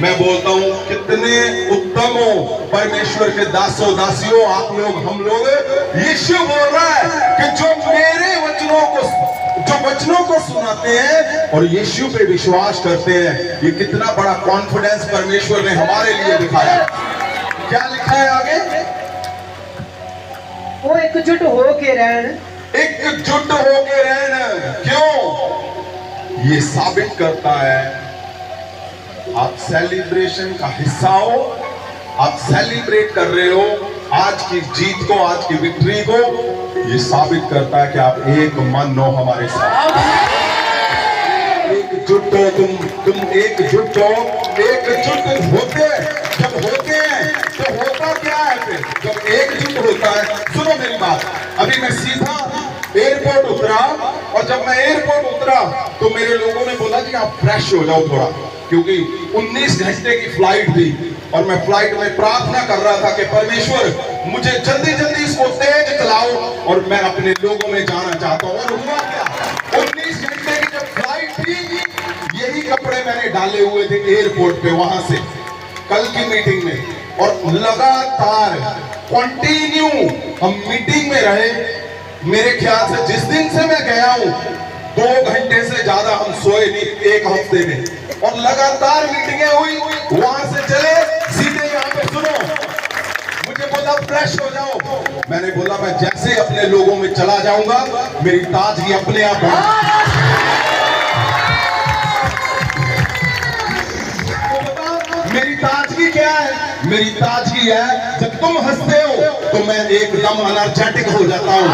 मैं बोलता हूँ कितने उत्तम हो परमेश्वर के दासों दासियों आप लोग, हम लोग। यीशु बोल रहा है कि जो मेरे वचनों को सुनाते हैं और यीशु पे विश्वास करते हैं, ये कितना बड़ा कॉन्फिडेंस परमेश्वर ने हमारे लिए दिखाया। क्या लिखा है आगे? वो एकजुट होके रहन। एकजुट होके रहना। क्यों? ये साबित करता है आप सेलिब्रेशन का हिस्सा हो, आप सेलिब्रेट कर रहे हो आज की जीत को, आज की विक्ट्री को। ये साबित करता है कि आप एक मन हो हमारे साथ, एकजुट हो। तुम एकजुट हो। एकजुट होते जब होते हैं तो होता क्या है फिर जब एकजुट होता है? सुनो मेरी बात। अभी मैं सीधा एयरपोर्ट उतरा और जब मैं एयरपोर्ट उतरा तो मेरे लोगों ने बोला कि आप फ्रेश हो जाओ थोड़ा, क्योंकि 19 घंटे की फ्लाइट थी और मैं फ्लाइट में प्रार्थना कर रहा था कि परमेश्वर मुझे जल्दी जल्दी इसको तेज चलाओ और मैं अपने लोगों में जाना चाहता हूँ। और हुआ क्या? 19 घंटे की जब फ्लाइट थी, यही कपड़े मैंने डाले हुए थे एयरपोर्ट पे वहां से कल की मीटिंग में, और लगातार कंटिन्यू हम मीटिंग में रहे। मेरे ख्याल से जिस दिन से मैं गया हूं 2 घंटे से ज्यादा हम सोए नहीं एक हफ्ते में, और लगातार मीटिंगें हुई। वहां से चले सीधे यहाँ पे, सुनो, मुझे बोला फ्रेश हो जाओ। मैंने बोला मैं जैसे अपने लोगों में चला जाऊंगा मेरी ताजगी अपने आप मेरी ताजगी क्या है? मेरी ताजगी है जब तुम हंसते हो तो मैं एकदम एनर्जेटिक हो जाता हूं।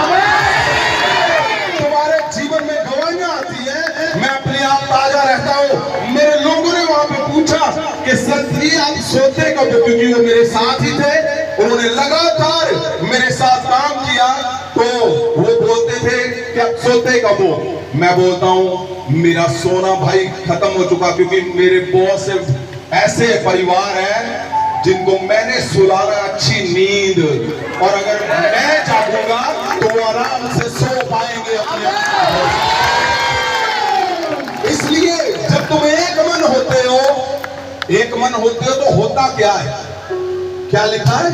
तुम्हारे जीवन में गवाहियां आती है, मैं अपने आप ताजा रहता हूं। मेरे लोगों ने वहां पे पूछा कि संतरी आप सोते कब? क्योंकि वो मेरे साथ ही थे, उन्होंने लगातार मेरे साथ काम किया, तो वो बोलते थे कि आप सोते कब हो? मैं बोलता हूं मेरा सोना भाई खत्म हो चुका, क्योंकि मेरे बॉस ऐसे परिवार हैं जिनको मैंने सुलाना अच्छी नींद, और अगर मैं जागूंगा तो वो आराम से सो पाएंगे अपने। इसलिए जब तुम एक मन होते हो तो होता क्या है? क्या लिखा है?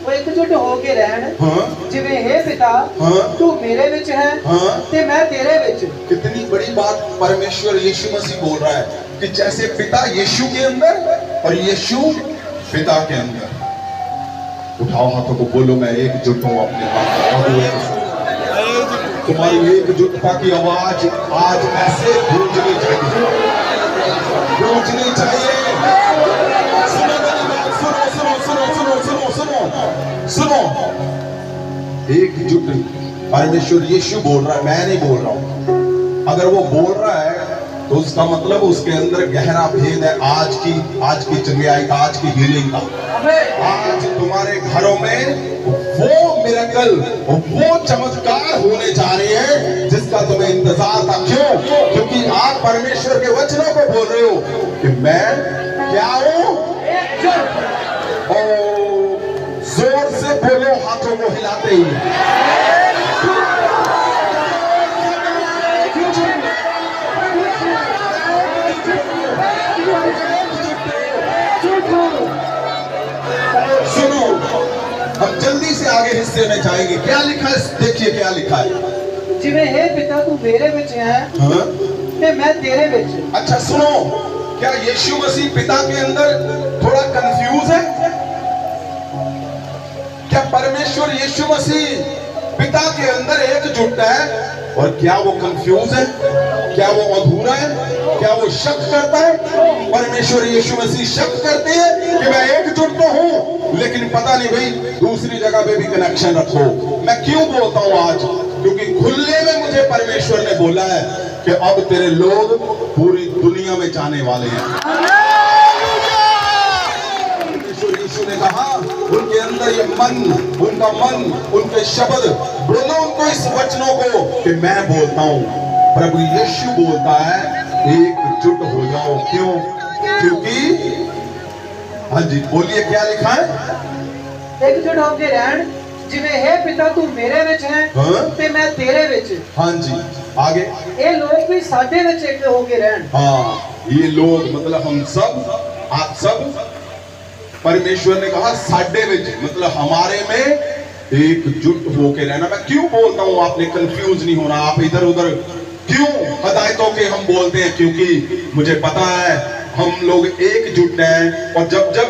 वो एकजुट होके रहन। हाँ? जिਵੇਂ हे पिता, हाँ? तू मेरे विच है, हाँ? ते मैं तेरे विच। कितनी बड़ी बात परमेश्वर यीशु मसीह बोल रहा है कि जैसे पिता यीशु के अंदर और यीशु पिता के अंदर। उठाओ हाथों को, बोलो मैं एकजुट हूं अपने आप। तुम्हारी एकजुटता की आवाज आज ऐसे गूंजनी चाहिए, गूंजनी चाहिए। सुनो मेरी बात, सुनो सुनो सुनो सुनो सुनो सुनो सुनो। एकजुट परमेश्वर यीशु बोल रहा है, मैं नहीं बोल रहा हूं। अगर वो बोल रहा है तो उसका मतलब उसके अंदर गहरा भेद है आज की चंगाई का, आज की हीलिंग का। आज तुम्हारे घरों में वो मिरेकल, वो चमत्कार होने जा रहे हैं जिसका तुम्हें इंतजार था। क्यों? क्योंकि आप परमेश्वर के वचनों को बोल रहे हो कि मैं क्या हूं। और जोर से बोलो हाथों को हिलाते हुए। सुनो, हम जल्दी से आगे हिस्से में जाएंगे। क्या लिखा है? देखिए क्या लिखा है। जिਵੇਂ हे पिता तू मेरे विच है, हाँ? ते मैं तेरे विच। अच्छा सुनो, क्या यीशु मसीह पिता के अंदर थोड़ा कंफ्यूज है? क्या परमेश्वर यीशु मसीह पिता के अंदर एकजुट है और क्या वो कंफ्यूज है? क्या वो अधूरा है? क्या वो शक करता है? परमेश्वर यीशु मसीह शक करते हैं कि मैं एकजुट तो हूं, लेकिन पता नहीं भाई दूसरी जगह पे भी कनेक्शन रखो। मैं क्यों बोलता हूं आज? क्योंकि खुले में मुझे परमेश्वर ने बोला है कि अब तेरे लोग पूरी दुनिया में जाने वाले हैं। यीशु ने कहा उनके अंदर ये मन, उनका मन, उनके शब्द, बोलो उनको इस वचनों को कि मैं बोलता हूं। प्रभु यीशु बोलता है एकजुट हो जाओ। क्यों? क्योंकि हाँ जी बोलिए क्या लिखा है? एकजुट होके रहन, जिਵੇਂ हे पिता तू मेरे विच है, हाँ? ते मैं तेरे विच। हाँ जी आगे। ये लोग भी साडे विच एक होके रहन। हाँ, ये लोग मतलब हम सब आप सब, परमेश्वर ने कहा साडे विच, मतलब हमारे में एकजुट होके रहना। मैं क्यों बोलता हूं, आपने कंफ्यूज नहीं होना। आप इधर उधर क्यों हदायतों के हम बोलते हैं, क्योंकि मुझे पता है हम लोग एकजुट हैं। और जब जब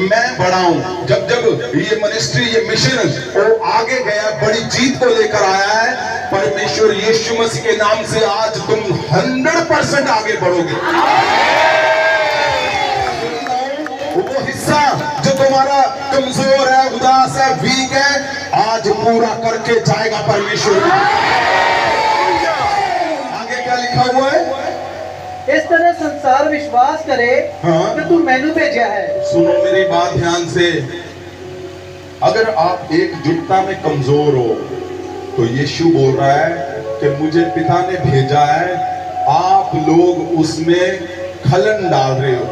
मैं बड़ा हूं, जब जब ये मिनिस्ट्री, ये मिशन वो आगे गया, बड़ी जीत को लेकर आया है, परमेश्वर यीशु मसीह के नाम से आज तुम 100% आगे बढ़ोगे। वो हिस्सा जो तुम्हारा कमजोर है, उदास है, वीक है, आज पूरा करके जाएगा परमेश्वर। आगे क्या लिखा हुआ है? इस तरह संसार विश्वास करे हाँ? कि तू मैनू भेजा है। सुनो मेरी बात ध्यान से, अगर आप एकजुटता में कमजोर हो तो यीशु बोल रहा है कि मुझे पिता ने भेजा है, आप लोग उसमें खलन डाल रहे हो।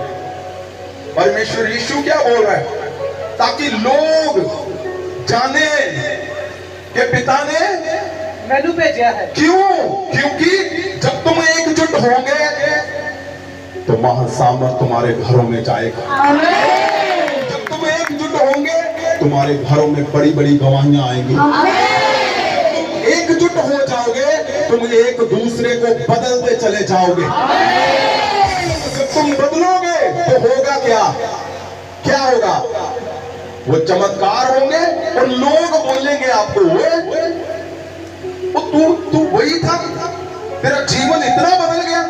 परमेश्वर यीशु क्या बोल रहा है? ताकि लोग जाने कि पिता ने मैनू भेजा है। क्यों? क्योंकि जब तुम एकजुट होंगे तो महासामर्थ तुम्हारे घरों में जाएगा। जब तुम एकजुट होंगे तुम्हारे घरों में बड़ी बड़ी गवाहियां आएंगी। जब तुम एकजुट हो जाओगे तुम एक दूसरे को बदलते चले जाओगे। जब तुम बदलोगे तो होगा क्या? क्या होगा? वो चमत्कार होंगे और लोग बोलेंगे आपको, तू वही था, तेरा जीवन इतना बदल गया।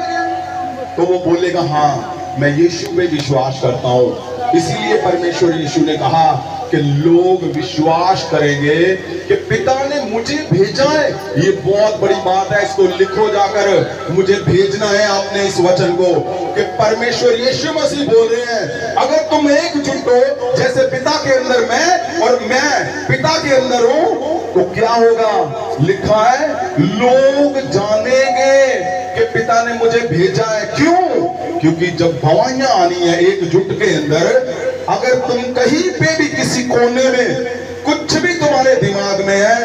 तो वो बोलेगा हाँ मैं यीशु पे विश्वास करता हूं। इसीलिए परमेश्वर यीशु ने कहा कि लोग विश्वास करेंगे कि पिता ने मुझे भेजा है। ये बहुत बड़ी बात है, इसको लिखो जाकर, मुझे भेजना है आपने इस वचन को, कि परमेश्वर यीशु मसीह बोल रहे हैं अगर तुम एकजुट हो जैसे पिता के अंदर मैं और मैं पिता के अंदर हूं तो क्या होगा? लिखा है लोग जानेंगे कि पिता ने मुझे भेजा है। क्यों? क्योंकि जब गवाहियां आनी है एकजुट के अंदर, अगर तुम कहीं पे भी किसी कोने में कुछ भी तुम्हारे दिमाग में है,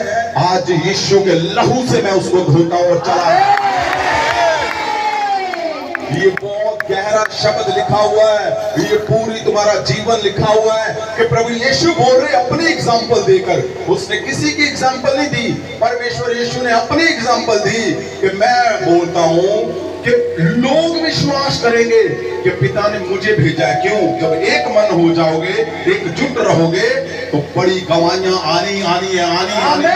आज यीशु के लहू से मैं उसको धोता हूं और चला। ये बहुत गहरा शब्द लिखा हुआ है, ये पूरी तुम्हारा जीवन लिखा हुआ है कि प्रभु यीशु बोल रहे अपनी एग्जाम्पल देकर। उसने किसी की एग्जाम्पल नहीं दी, परमेश्वर यीशु ने अपनी एग्जाम्पल दी कि मैं बोलता हूं कि लोग विश्वास करेंगे कि पिता ने मुझे भेजा है। क्यों? जब एक मन हो जाओगे, एकजुट रहोगे तो बड़ी गवाहियां आनी है, आनी।